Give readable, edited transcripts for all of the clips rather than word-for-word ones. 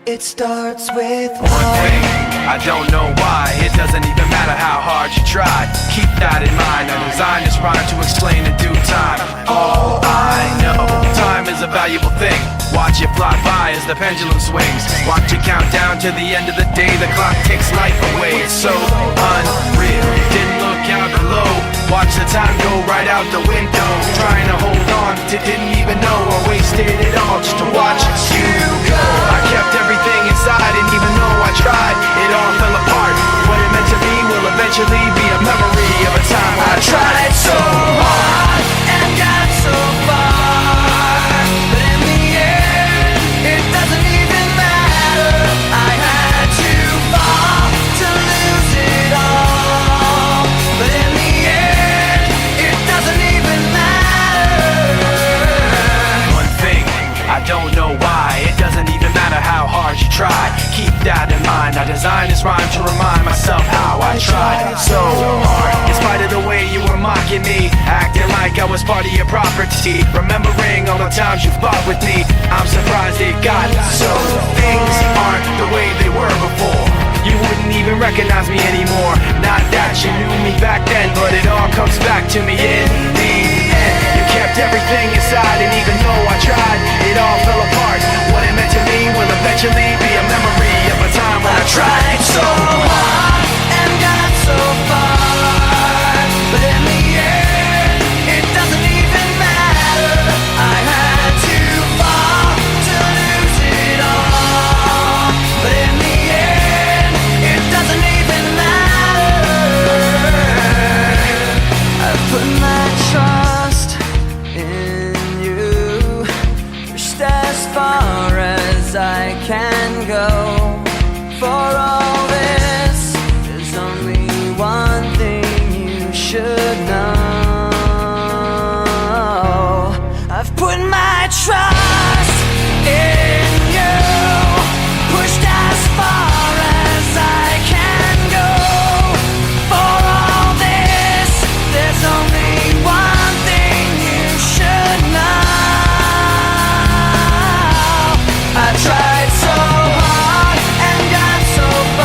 It starts with one thing, I don't know why. It doesn't even matter how hard you try. Keep that in mind, I designed this rhyme to explain in due time. All I know, time is a valuable thing. Watch it fly by as the pendulum swings. Watch it count down to the end of the day. The clock takes life away, it's so unreal. Didn't look out below, watch the time go right out the window. Trying to hold on to didn't even know I wasted it all just to watch you go. I kept everything inside, and even though I tried, it all fell apart. What it meant to be will eventually be a memory of a time when I tried so hard and got so far, but in the end, it doesn't even matter. I had to fall to lose it all, but in the end, it doesn't even matter. One thing, I don't know why. It doesn't even matter how hard you try. Keep that in mind, I designed this rhyme to remind myself how I tried so hard. In spite of the way you were mocking me, acting like I was part of your property, remembering all the times you fought with me, I'm surprised it got so. Things aren't the way they were before. You wouldn't even recognize me anymore. Not that you knew me back then, but it all comes back to me in the end. You kept everything inside, and even though I tried, it all fell apart. What it meant to me will eventually be a memory of a time when I tried so hard and got so far, but in the end, it doesn't even matter. I had to fall to lose it all, but in the end, it doesn't even matter. I put my trust in you, pushed as far as I can go. For all this, there's only one thing you should know. I've put my trust in you, pushed as far as I can go. For all this, there's only one thing you should know. I tried so hard and got so far,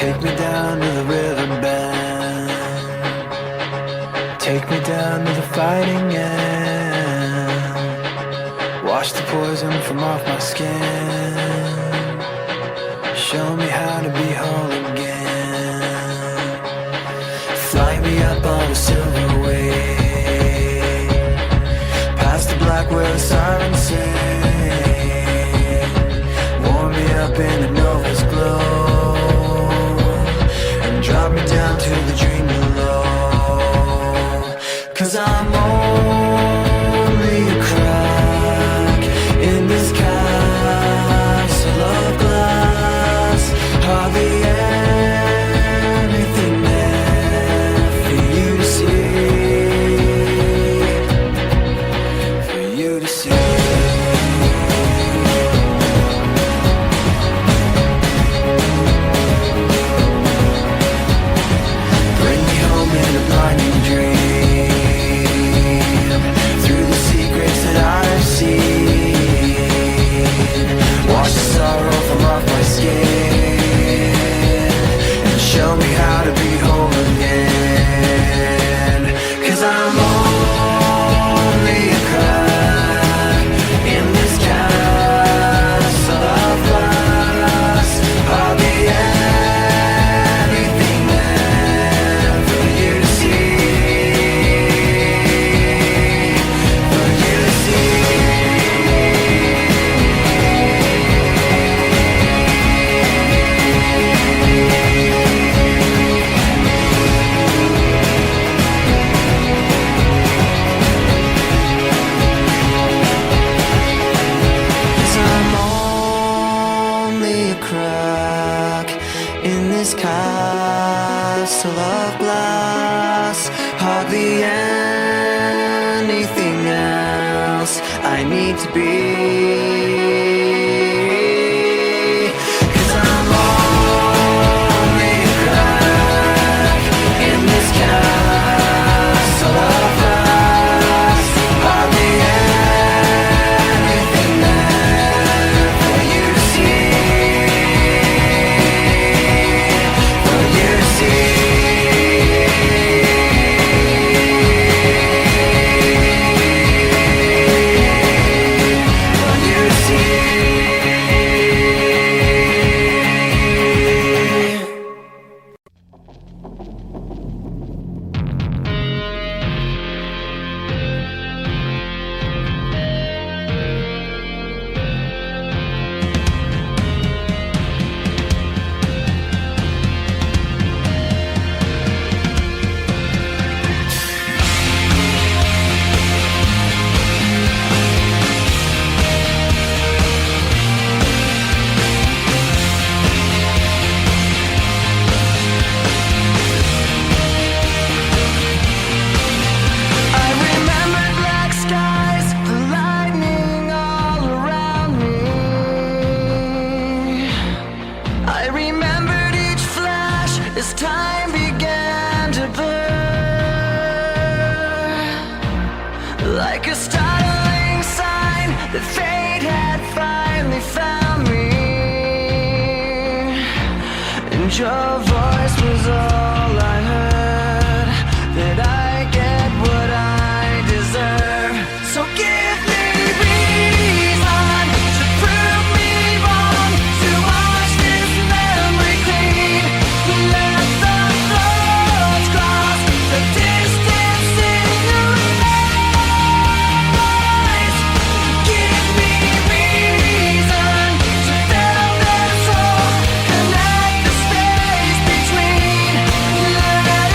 Take me down to the riverbed. Take me down to the fighting end. Wash the poison from off my skin. Show me how to be whole again. Fly me up on a silver wave, past the black where the sirens sing. Warm me up in the nova's glow, and drop me down to the dream below. 'Cause I'm only a crack in this castle of glass. Hardly anything there for you to see, for you to see. Bring me home in a blinding dream, through the secrets that I've seen. Wash the sorrow from off my skin, and show me how to be whole again. 'Cause I'm only a crack in this castle of glass. Hardly anything there for you to see, for you to see. Crack in this castle of glass. Hardly anything else I need to be. 'Cause I'm only a crack in this castle of glass. Hardly anything there for you to see. As time began to blur, like a startling sign that fate had finally found me, and your voice was all I heard, that I get what I deserve. So give me reason to prove me wrong, to wash this memory clean. Let the thoughts cross the distance in your eyes. Give me reason to fill this hole, connect the space between. Let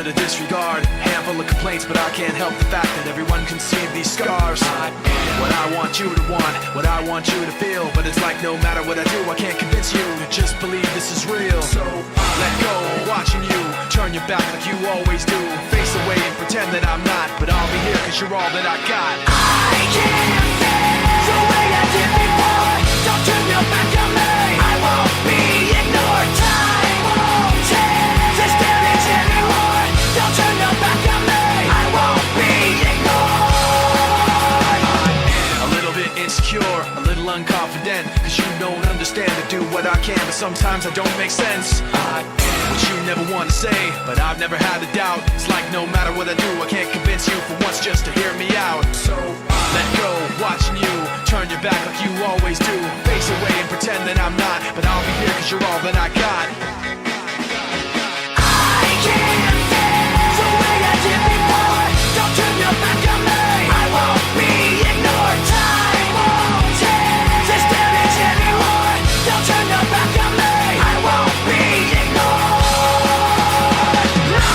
to disregard. Handful of complaints, but I can't help the fact that everyone can see these scars. What I want you to want, what I want you to feel. But it's like no matter what I do, I can't convince you to just believe this is real. So let go of watching you turn your back like you always do. Face away and pretend that I'm not, but I'll be here cause you're all that I got. I can't feel the way I did before. Don't turn your back on me. I won't be ignored. Time won't change this damage anymore. Don't turn your back on me. I won't be ignored. A little bit insecure, a little unconfident, cause you don't understand to do what I can, but sometimes I don't make sense. What you never want to say, but I've never had a doubt. It's like no matter what I do, I can't convince you for once just to hear me out. So let go, watching you turn your back like you always do. Face away and pretend that I'm not, but I'll be here cause you're all that I got. I can't feel the way I did before. Don't turn your back on me. I won't be ignored. Time won't change this damage anymore. Don't turn your back on me. I won't be ignored. No,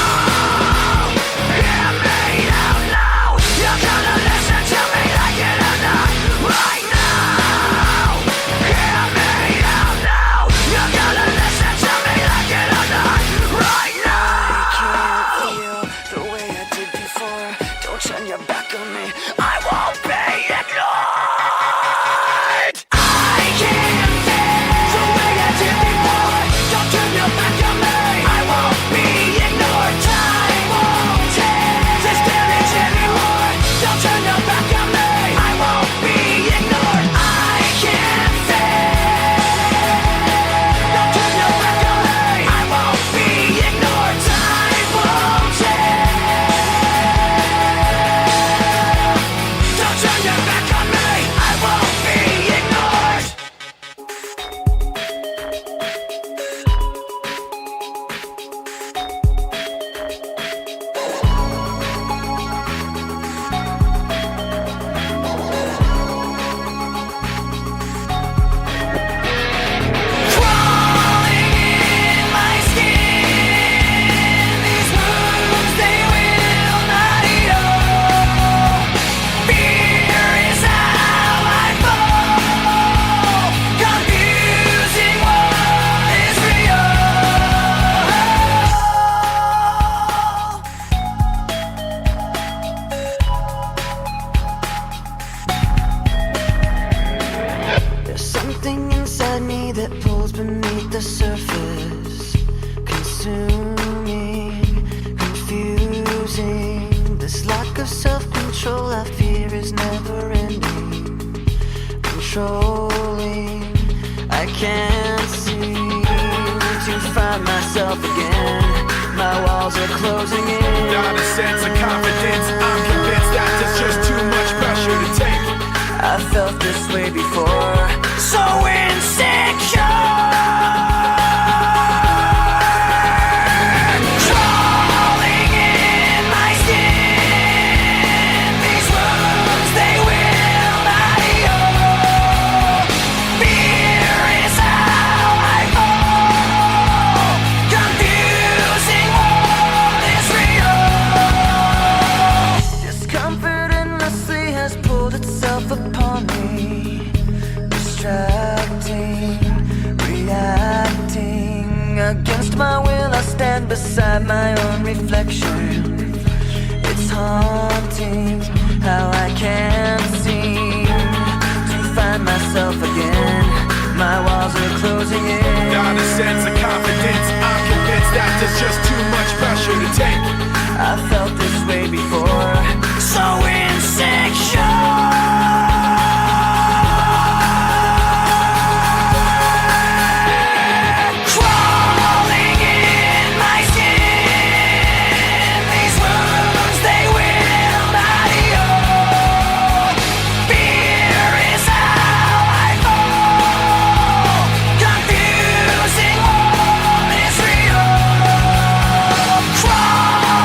hear me out now. You're gonna listen to me like it or not. Right now, hear me out now. You're gonna listen to me like it or not. Right now. I can't feel the way I did before. Don't turn your back on me. I won't be ignored. I can't feel the way I did before. Don't turn your back on me. I won't be ignored. Time won't change this damage anymore. Don't turn your back on me. I won't be ignored. I can't feel. Don't turn your back on me. I won't be ignored. Time won't change. Don't turn your back on me. I won't be ignored. Crawling in my skin, these wounds they will not heal. Fear is how I fall, confusing what is real. There's something inside me that pulls beneath the surface, consuming, confusing. This lack of self-control I fear is never ending, controlling. I can't seem to find myself again. My walls are closing in. Not a sense of confidence, I'm convinced that there's just too much pressure to take. I felt this way before, so insecure. Crawling in my skin, these wounds they will not heal. Fear is how I fall, confusing what is real. Discomfort endlessly has pulled itself upon me, distracting, reacting. Against my will I stand beside my own reflection. It's haunting how I can't seem to find myself again. My walls are closing in. Not a sense of confidence, I'm convinced that there's just too much pressure to take. I felt this way before, so insecure. Crawling in my skin, these wounds they will not heal. Fear is how I fall, confusing what is real. Crawling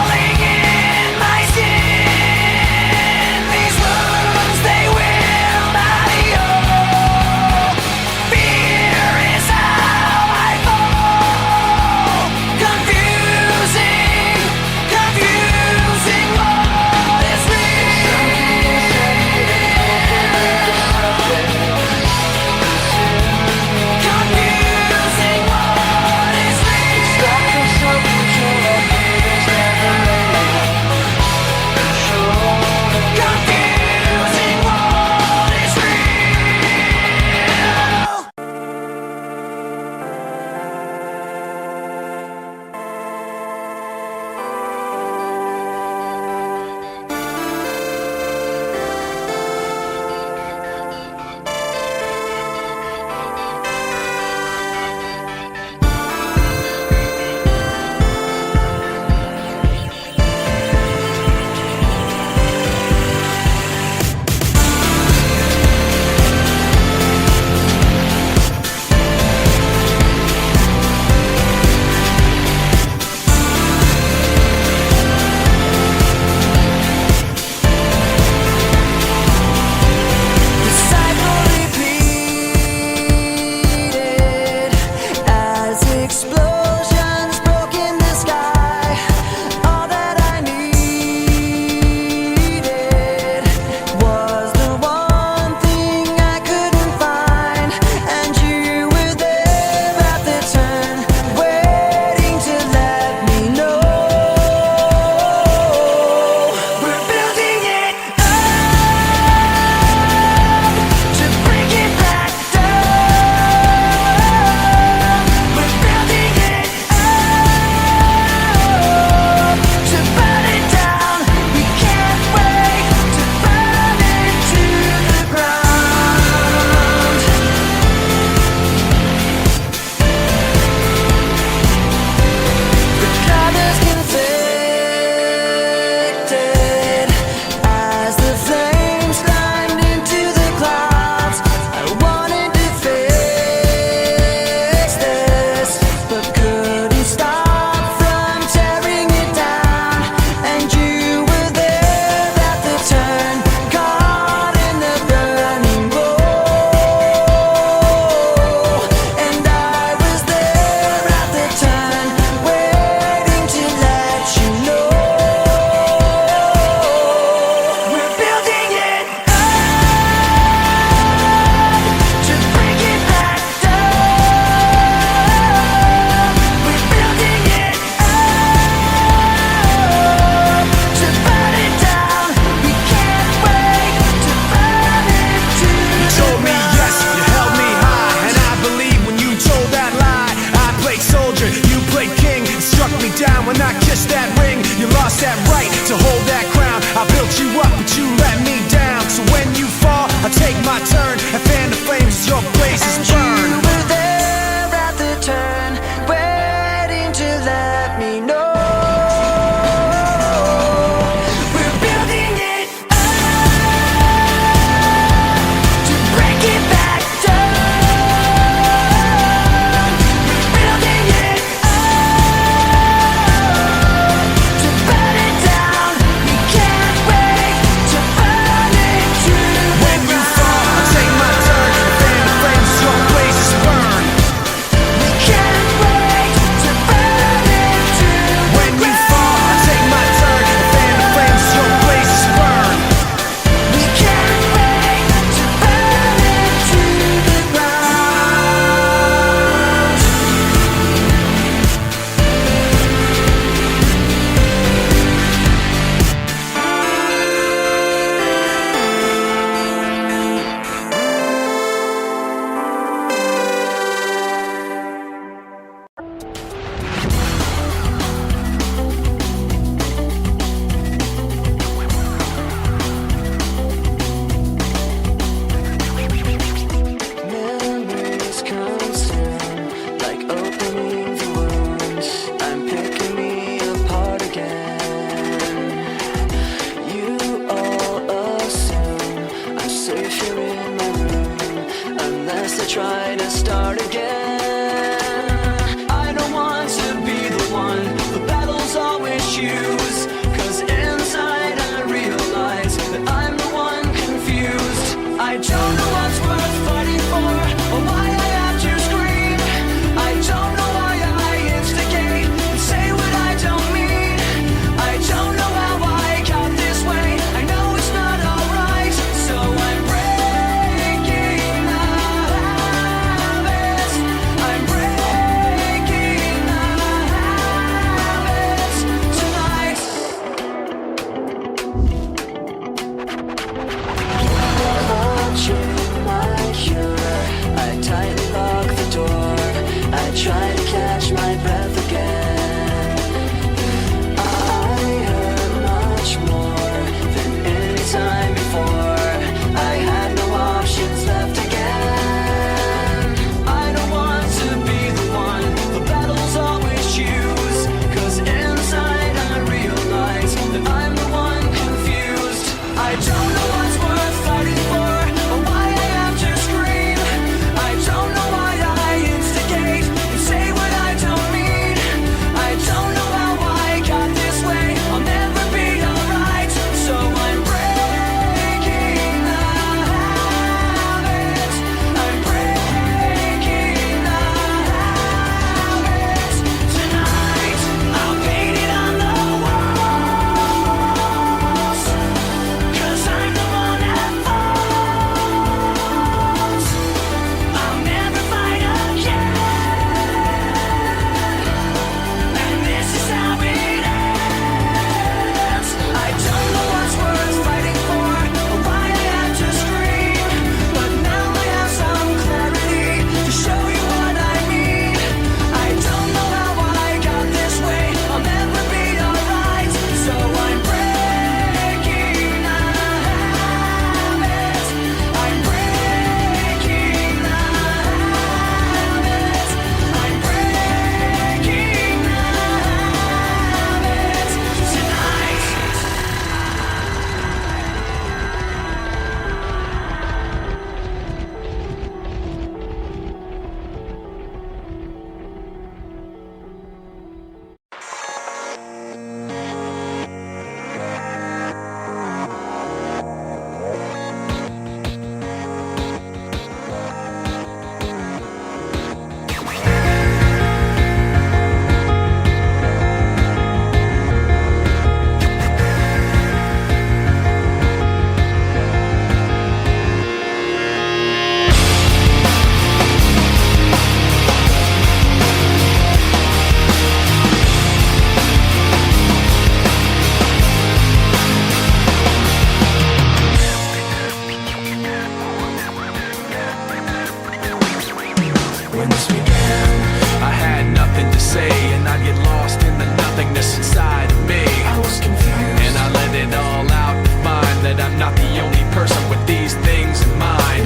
not the only person with these things in mind.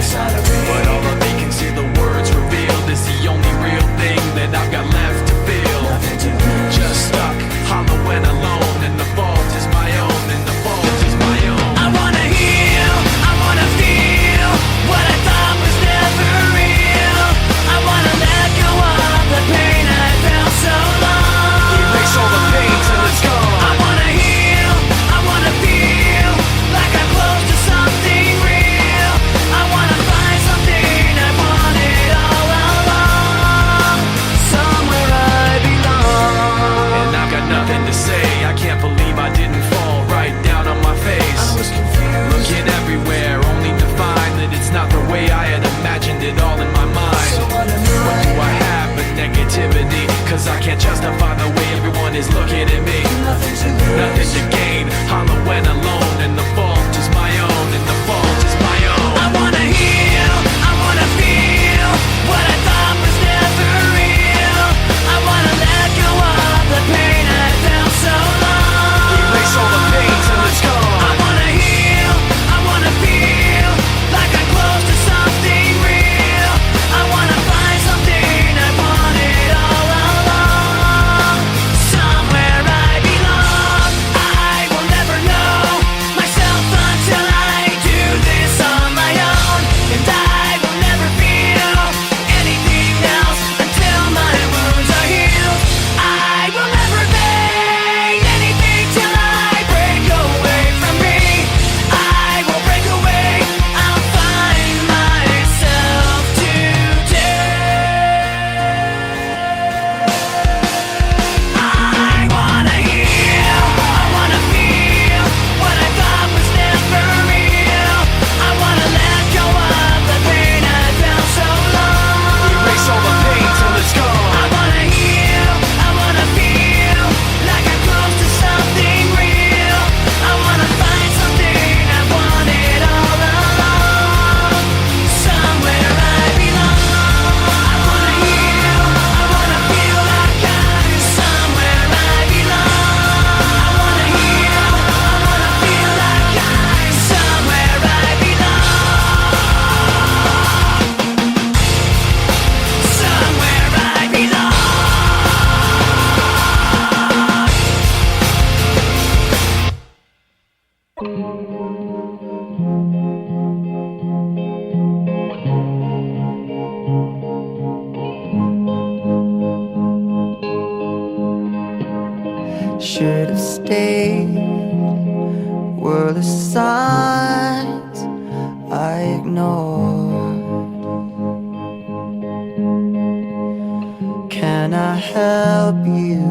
But all the vacancy the words revealed is the only real thing that I've got left to feel. Just stuck, hollow and alone, and the fault is my own, and the fault is my own. I wanna heal, I wanna feel what I thought was never real. I wanna let go of the pain I felt so long. Erase all the pain till it's gone. I wanna heal, I wanna feel like I'm close to something real. I wanna find something I wanted all along, somewhere I belong. And I've got nothing to say, I can't believe I didn't fall right down on my face. I was confused, looking everywhere, only to find that it's not the way I had imagined it all in my mind. so What do I have but negativity? Cause I can't justify the way everyone is looking at me. nothing to lose. Nothing to gain, hollow and alone, and the fault is my own, and the fault is my own. I wanna heal, I wanna feel what I thought was never real. I wanna let go of the pain I felt so long. Erase all the pain till it's I gone. wanna heal, I wanna feel like I'm close to something real. I wanna find something I wanted all along, somewhere I belong. I will never know myself until I do this on my own, and I will never feel anything else until my wounds are healed. I will never fade anything till I break away from me. I will break away, I'll find myself today. I wanna heal, I wanna feel what I thought was never real. I wanna let go of the pain I felt so long. Erase all the pain till it's I gone. wanna heal, I wanna feel like I'm close to something real. I wanna find something I wanted all along, somewhere I belong. I wanna heal, I wanna feel like I'm somewhere I belong. I wanna heal, I wanna feel like I'm somewhere I belong. Somewhere I belong. Should have stayed, were the signs I ignored. Can I help you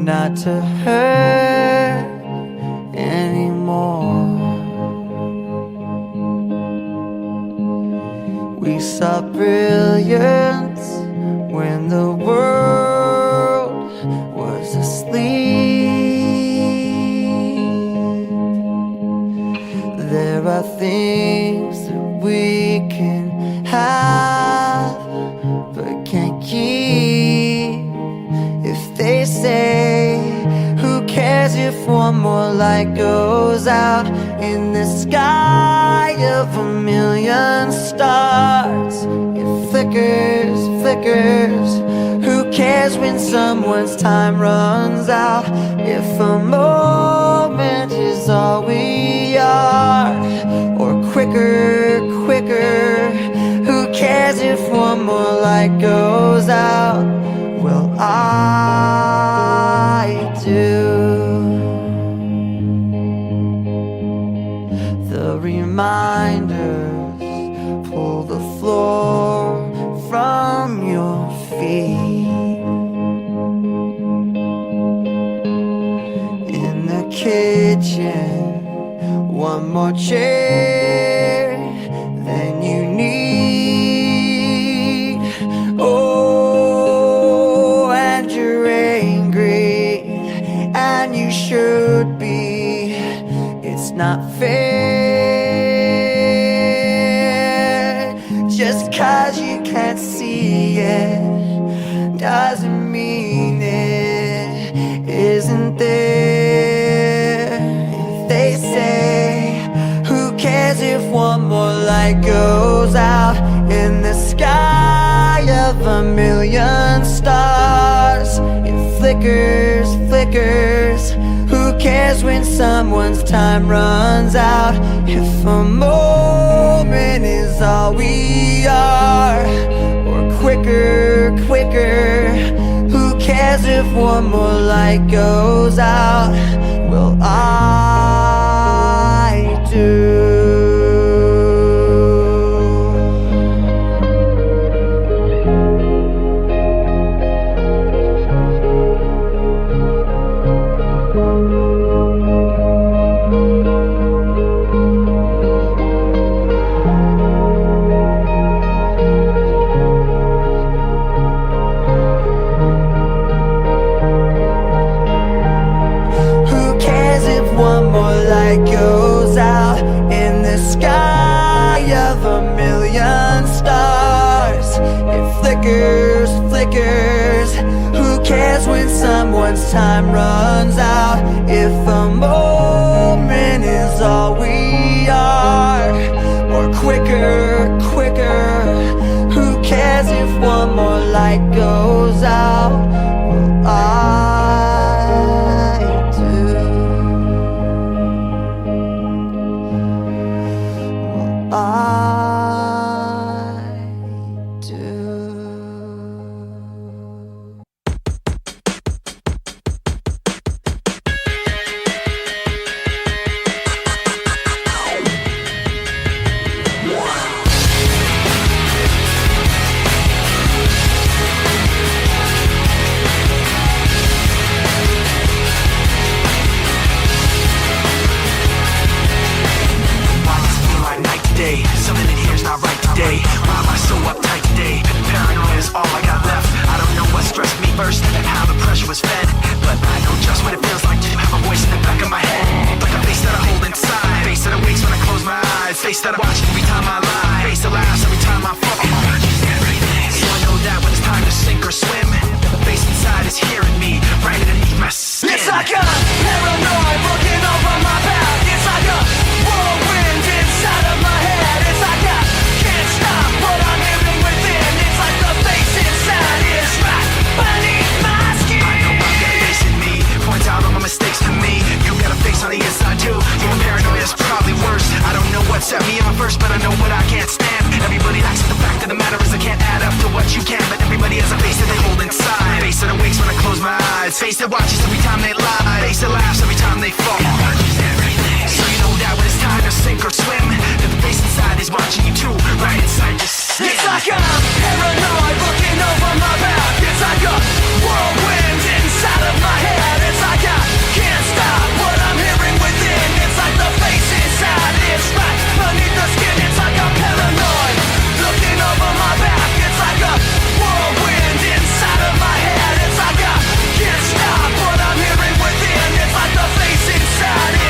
not to hurt anymore? We saw brilliance when the world was asleep. There are things that we can have but can't keep. If they say, who cares if one more light goes out in the sky of a million stars? It flickers, flickers. Who cares when someone's time runs out? If a moment is all we are, or quicker, quicker. Who cares if one more light goes out? Well, I do. The reminders pull the floor from your feet. In the kitchen, one more chair than you need. Oh, and you're angry, and you should be. It's not fair. Just 'cause you can't see it doesn't mean it isn't there. If they say, who when someone's time runs out? If a moment is all we are, or quicker, who cares if one more light goes out? Well, I do. Goes out in the sky of a million stars. It flickers. Who cares when someone's time runs out? If a moment is all we are, or quicker, who cares if one more light goes out? Well, I do. I do. Something in here's not right today. Why am I so uptight today? Paranoia is all I got left. I don't know what stressed me first and how the pressure was fed, but I know just what it feels like to have a voice in the back of my head, like a face that I hold inside, face that awakes when I close my eyes, face that I watch every time I lie, face that laughs every time I fall. So I know that when it's time to sink or swim, the face inside is hearing me right underneath my skin. It's like a paranoid looking over my back. It's like a whirlwind inside of my head. It's like I can't stop what I'm hearing within. It's like the face inside is right beneath my skin. I know I've got a face in me, points out all my mistakes to me. You got a face on the inside too. Your paranoia is probably worse. I don't know what set me on first, but I know what I can't stand. Everybody acts, the fact of the matter is I can't add up to what you can. But everybody has a face that they hold inside, face that awakes when I close my eyes, face that watches every time they lie, face that laughs every time they fall. So you know that when it's time to sink or swim, that the face inside is watching you too, right inside your skin. It's like I'm paranoid looking over my back. It's like a whirlwind inside of my head. It's like I can't stop what I'm hearing within. It's like the face inside is right beneath the skin. It's like I'm paranoid looking over my back. It's like a whirlwind inside of my head. It's like I can't stop what I'm hearing within. It's like the face inside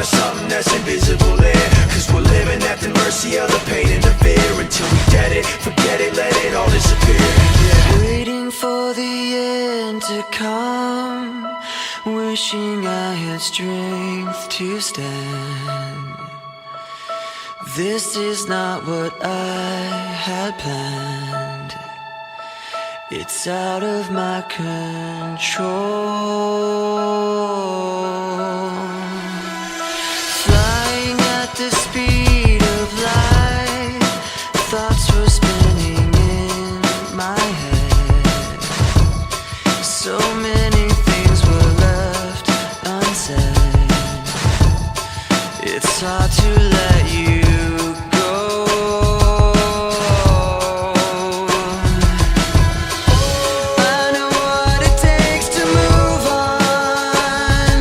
of something that's invisible there. Cause we're living at the mercy of the pain and the fear. Until we get it, forget it, let it all disappear. Waiting for the end to come, wishing I had strength to stand. This is not what I had planned. It's out of my control. Flying at the speed of light, thoughts were spinning in my head. So many things were left unsaid. It's hard to let you go. I know what it takes to move on.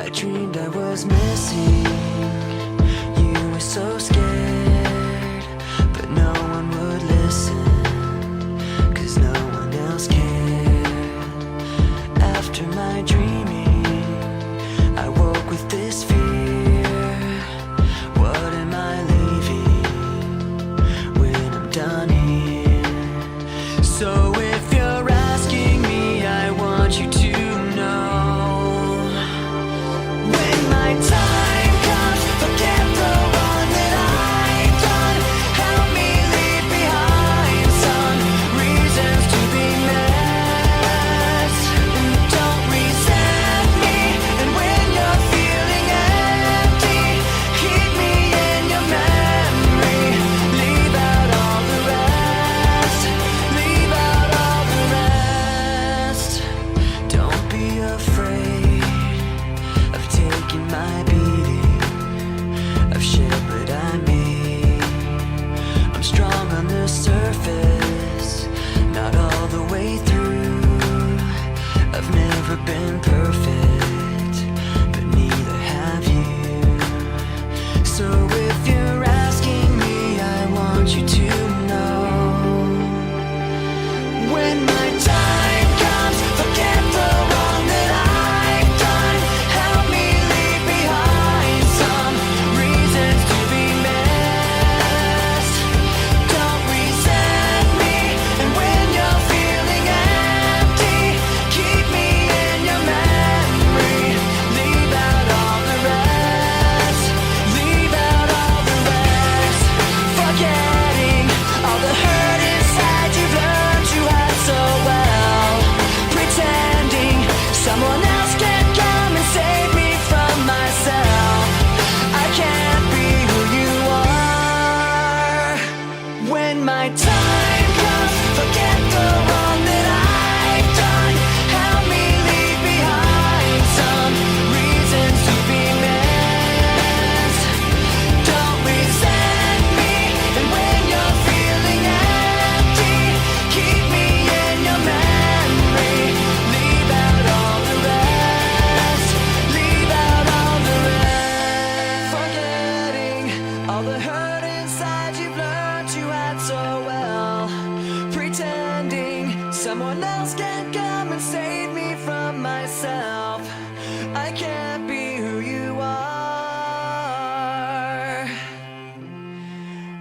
I dreamed I was missing. You were so scared, but no one would listen, 'cause no one else cared. After my dreaming, I woke with this fear. What am I leaving when I'm done here? So if you're asking me, I want you to know, when my time comes, forget the one that I've done. Help me leave behind some reasons to be missed. And don't resent me. And when you're feeling empty, keep me in your memory. Leave out all the rest. Leave out all the rest. Don't be afraid of taking my beating, of shit that I made. I'm strong on the surface, not all the way through. I've never been perfect, but neither have you. So if you're asking me, I want you to know, when my time comes, forget the wrong that I've done. Help me leave behind some reasons to be missed. Don't resent me. And when you're feeling empty, keep me in your memory. Leave out all the rest. Leave out all the rest. Forgetting all the hurt inside you've learned you had so well. Pretending someone else can come and save me from myself. I can't be who you are. When my time comes, forget the wrong that I've done. Help me leave behind some reasons to be missed. Don't resent me. And when you're feeling empty, keep me in your memory. Leave out all the rest. Leave out all the rest. Forgetting all the hurt inside you've learned you had so well. Pretending someone else can come and save me from myself. I can't be who you are.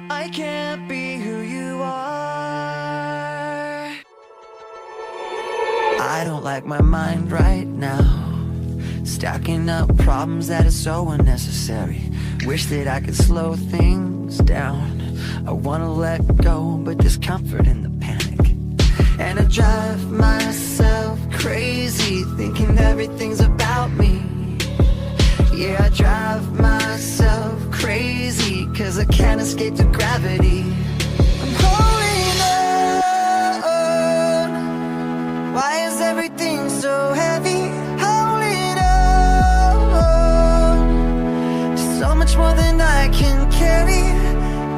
I can't be who you are. I don't like my mind right now, stacking up problems that are so unnecessary. Wish that I could slow things down. I wanna let go, but there's comfort in the panic. And I drive myself crazy, thinking everything's about me. Yeah, I drive myself crazy, 'cause I can't escape the gravity. I'm holding on. Why is everything so heavy? Holding on. So much more than I can carry.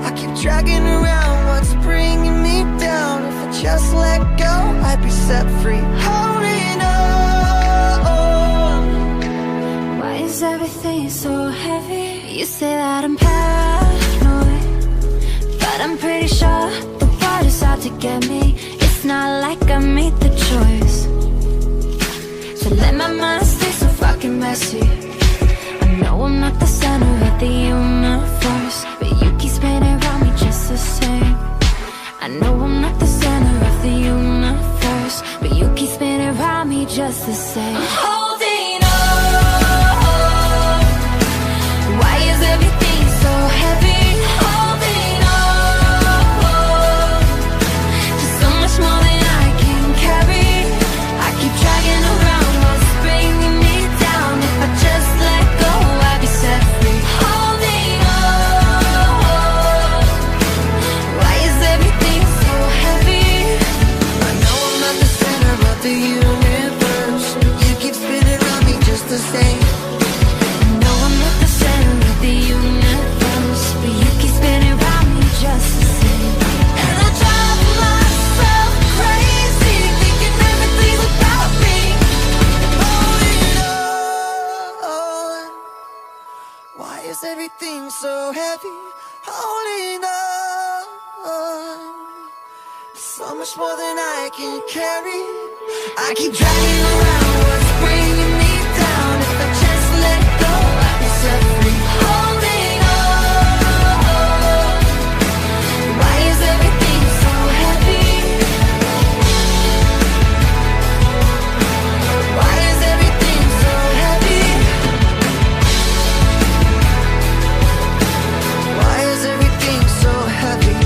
I keep dragging around what's bringing me down. If I just let go, I'd be set free. Holding on. Why is everything so heavy? You say that I'm paranoid, but I'm pretty sure the water's out to get me. It's not like I made the choice, so let my mind stay so fucking messy. I know I'm not the center of the universe, but you keep spinning around me just the same. I know I'm not the center of the universe, but you keep spinning around me just the same. I'm holding on. Why is everything so heavy? Holding on. There's so much more than I can carry. I keep dragging around what's bringing me down. If I just let go, I'd be set free. Holding on. Why is everything so heavy? I know I'm not the center of the universe, but you keep is everything so heavy? Holding on, so much more than I can carry. I keep dragging around what's bringing me down. If I just let go, I'd be set free. Holding on, why is everything so heavy? Why is everything so heavy? Why is everything so heavy?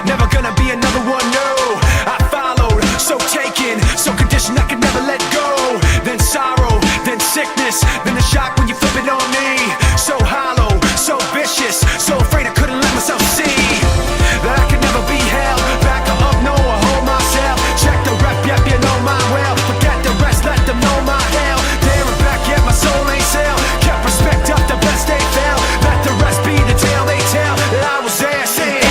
Never gonna be another one, no. I followed, so taken, so conditioned I could never let go. Then sorrow, then sickness, then the shock when you flip it on me. So hollow, so vicious, so afraid I couldn't let myself see that I could never be held back or up, no, or hold myself. Check the rep, yep, you know my well. Forget the rest, let them know my hell. There and back, yet my soul ain't sell. Kept respect up, the best they fell. Let the rest be the tale they tell that I was there saying.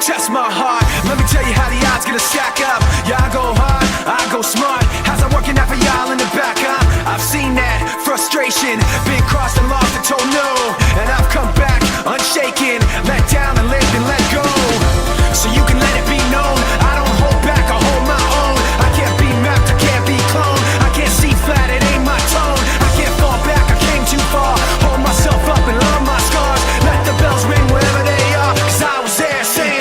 Test my heart, let me tell you how the odds gonna stack up. Yeah, I go hard, I go smart. How's that working out for y'all in the back, huh? I've seen that frustration, been crossed and lost and told no. And I've come back unshaken, let down and lived and let go. So you can let it be known, I don't hold back, I hold my own. I can't be mapped, I can't be cloned. I can't see flat, it ain't my tone. I can't fall back, I came too far. Hold myself up and love my scars. Let the bells ring wherever they are, cause I was there saying.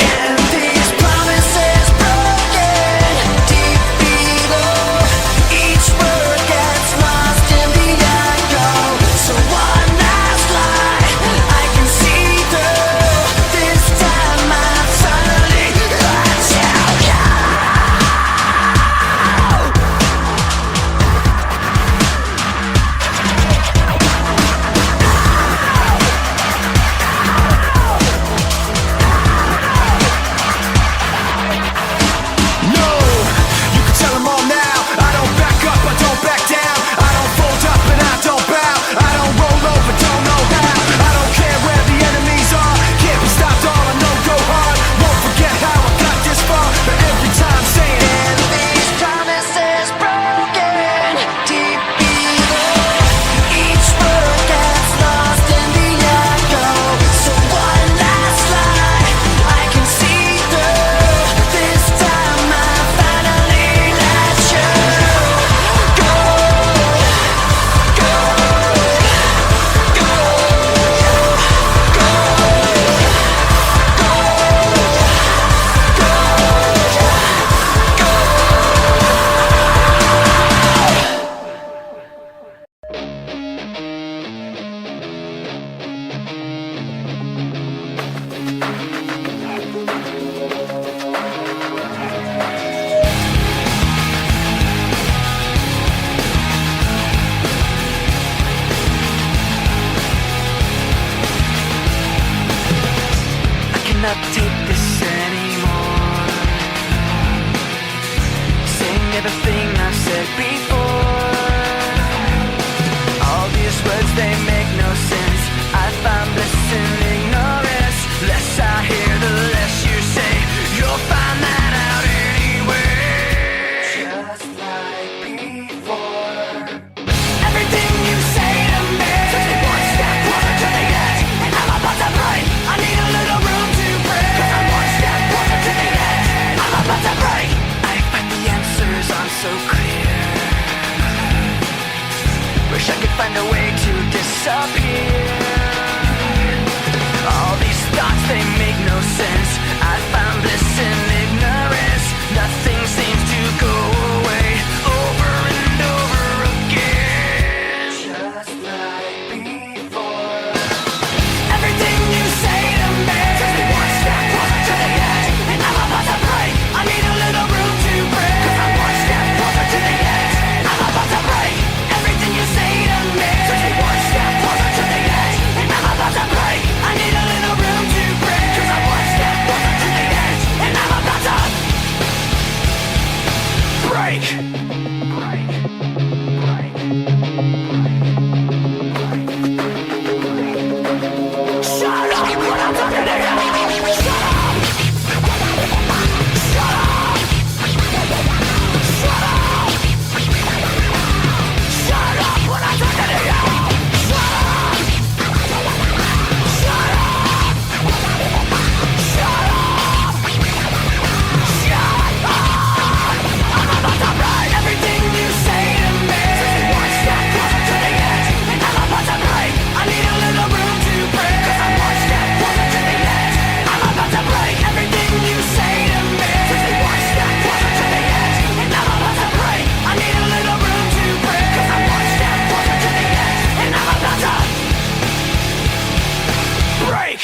Not take this anymore. Saying everything I've said before. All these words, they make no sense. I find bliss in ignorance. Less I hear, the less you say. You'll find that out anyway. Just like before. Everything you say to me, just one step closer to the edge, and I'm about to break. I need a little room to breathe. wish I could find a way to disappear. All these thoughts, they make no sense. I found bliss in ignorance. Nothing seems to go away over and over again. Just like before. Everything you say to me takes me one step closer to the edge, and I'm about to break. I need a little room to break, 'cause I'm one step closer to the edge, and I'm about to break. Everything you say to me takes me one step closer to the edge, and I'm about to break. I need a little room to break, 'cause I'm one step closer to the edge, and I'm about to break. Shut up when I'm talking to you. Shut up. Shut up. Shut up. Shut up when I'm talking to you. Shut up. Shut up. Shut up. Shut up. I'm about to break. Everything you say to me takes me one step closer to the edge, and I'm about to break. I need a little room to break, 'cause I'm one step closer to the edge. I'm about to break. Everything you say to me takes me one step closer to the edge, and I'm about to break. I need a little room to break, 'cause I'm one step closer to the edge, and I'm about to break.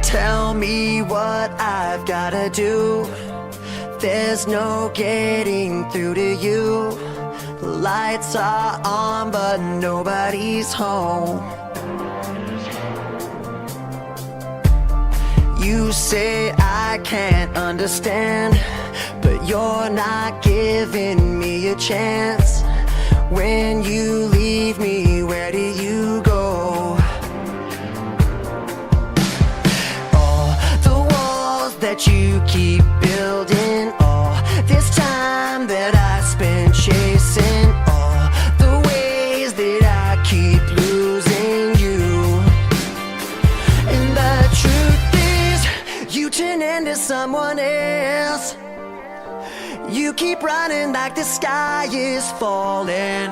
Tell me what I've gotta do. There's no getting through to you. The lights are on, but nobody's home. You say I can't understand, but you're not giving me a chance. When you leave me, where do you go? All the walls that you keep building, all this time that I spent chasing, all the ways that I keep losing you. And the truth is, you turn into someone else. You keep running like the sky is falling.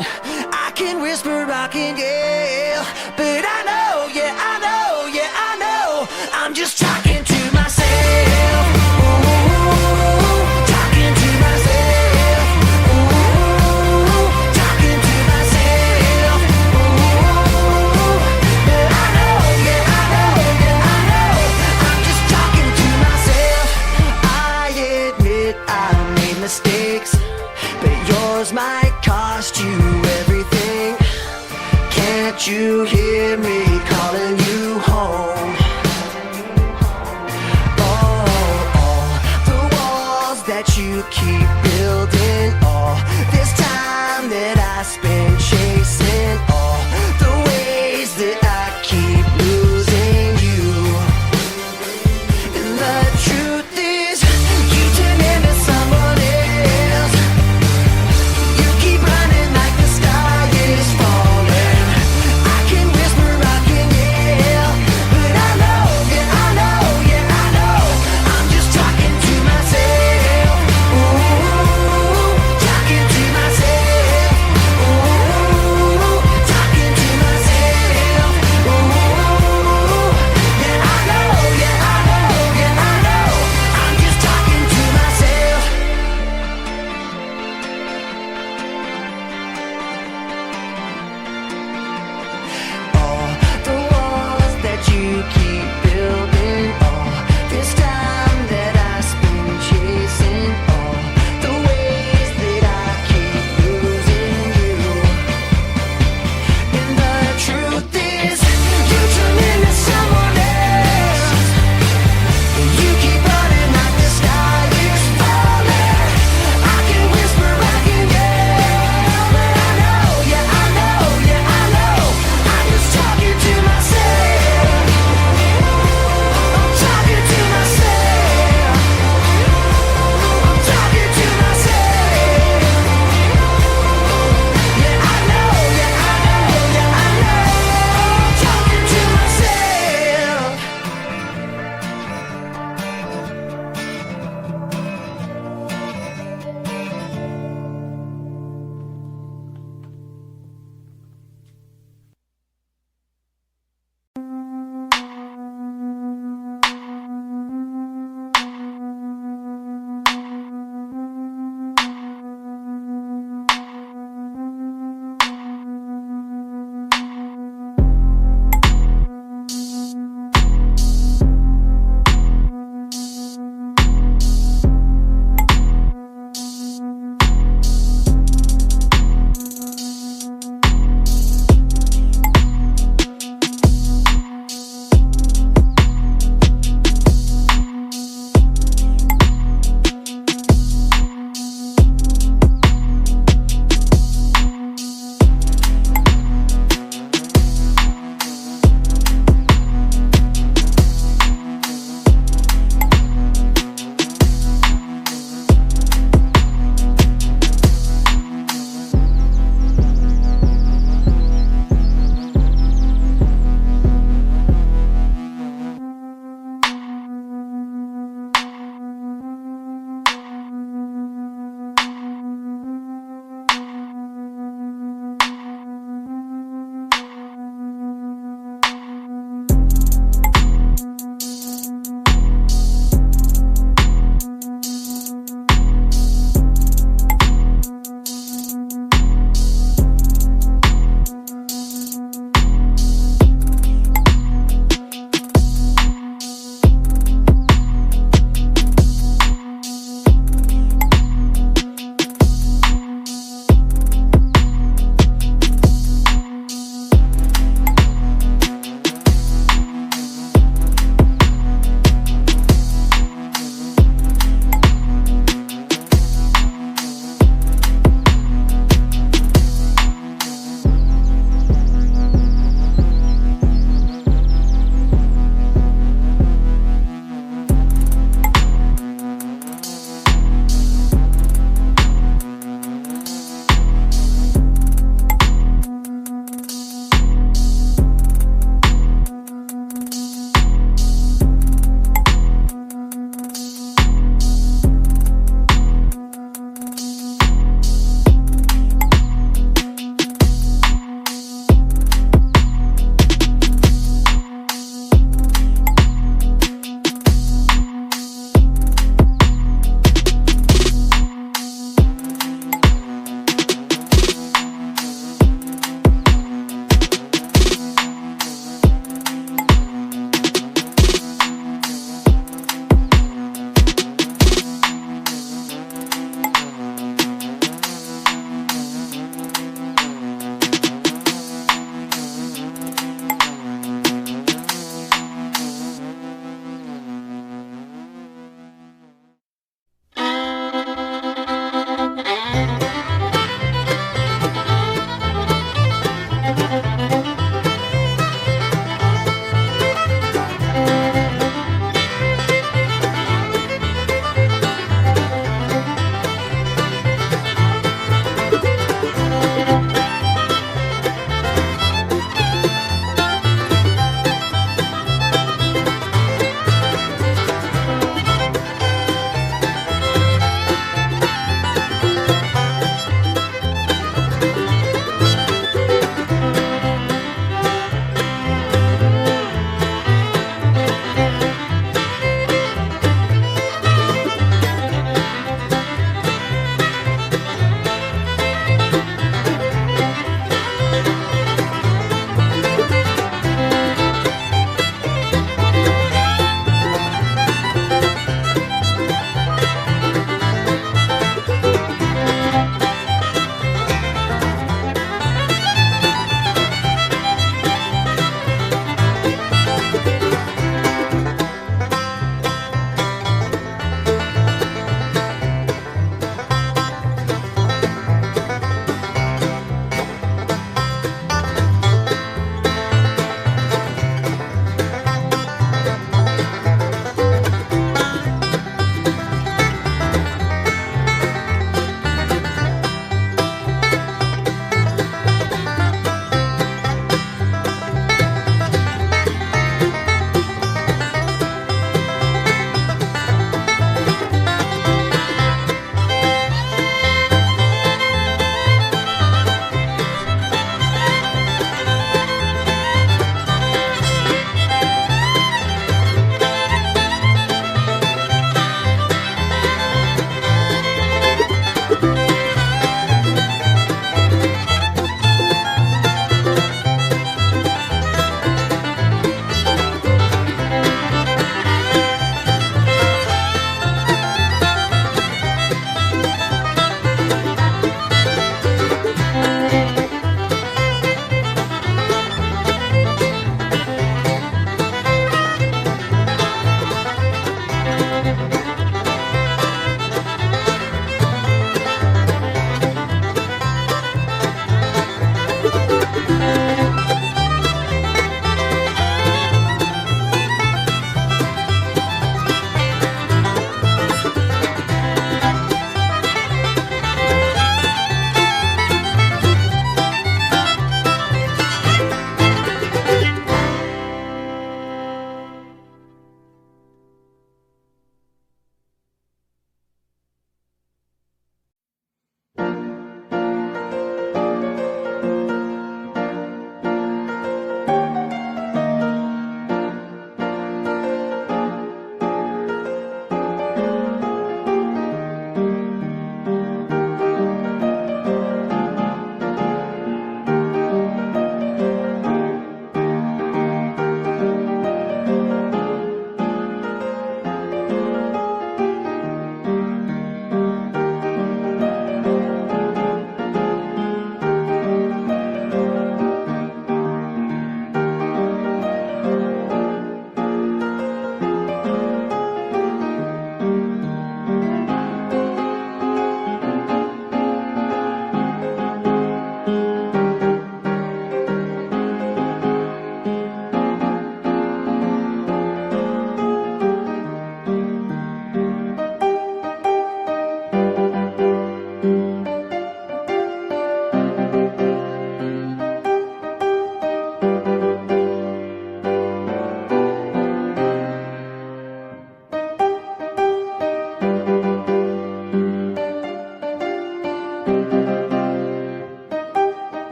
I can whisper, I can yell, but I know, yeah, I know, yeah, I know. I'm just talking to myself. Ooh, talking to myself. Ooh, talking to myself. Ooh, but I know, yeah, I know, yeah, I know. I'm just talking to myself. I admit I made mistakes, but yours might cost you everything. Can't you hear me calling you home? Oh, all the walls that you keep building, all this time that I spend chasing, all the ways that I keep losing you. And the truth is, you turn into someone else. You keep running like the sky is falling. I can whisper, I can yell, but I know, yeah, I know, yeah, I know. I'm just talking to myself. Ooh,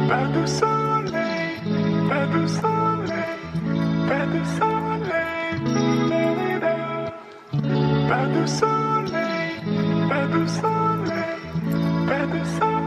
pas de soleil, pas de soleil, pas de soleil, pas de soleil, pas de soleil, pas de soleil.